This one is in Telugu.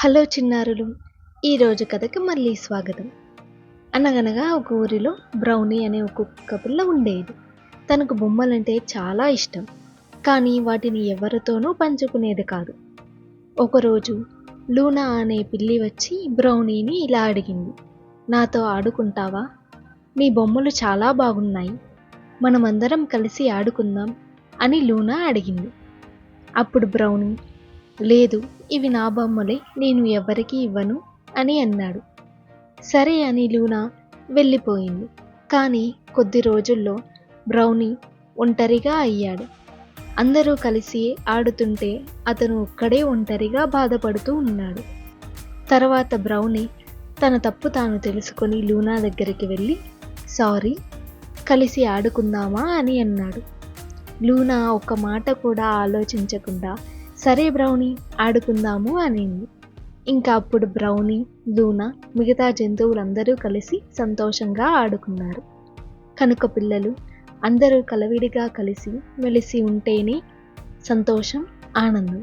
హలో చిన్నారులు, ఈరోజు కథకి మళ్ళీ స్వాగతం. అనగనగా ఒక ఊరిలో బ్రౌనీ అనే ఒక కుక్క పిల్ల ఉండేది. తనకు బొమ్మలంటే చాలా ఇష్టం, కానీ వాటిని ఎవరితోనూ పంచుకునేది కాదు. ఒకరోజు లూనా అనే పిల్లి వచ్చి బ్రౌనీని ఇలా అడిగింది. నాతో ఆడుకుంటావా? నీ బొమ్మలు చాలా బాగున్నాయి, మనమందరం కలిసి ఆడుకుందాం అని లూనా అడిగింది. అప్పుడు బ్రౌనీ, లేదు, ఇవి నా బొమ్మలే, నేను ఎవరికీ ఇవ్వను అని అన్నాడు. సరే అని లూనా వెళ్ళిపోయింది. కానీ కొద్ది రోజుల్లో బ్రౌనీ ఒంటరిగా అయ్యాడు. అందరూ కలిసి ఆడుతుంటే అతను ఒక్కడే ఒంటరిగా బాధపడుతూ ఉన్నాడు. తర్వాత బ్రౌనీ తన తప్పు తాను తెలుసుకొని లూనా దగ్గరికి వెళ్ళి, సారీ, కలిసి ఆడుకుందామా అని అన్నాడు. లూనా ఒక్క మాట కూడా ఆలోచించకుండా సరే బ్రౌనీ, ఆడుకుందాము అనింది. ఇంకా అప్పుడు బ్రౌనీ, లూనా, మిగతా జంతువులందరూ కలిసి సంతోషంగా ఆడుకున్నారు. కనుక పిల్లలు అందరూ కలివిడిగా కలిసి మెలిసి ఉంటేనే సంతోషం, ఆనందం.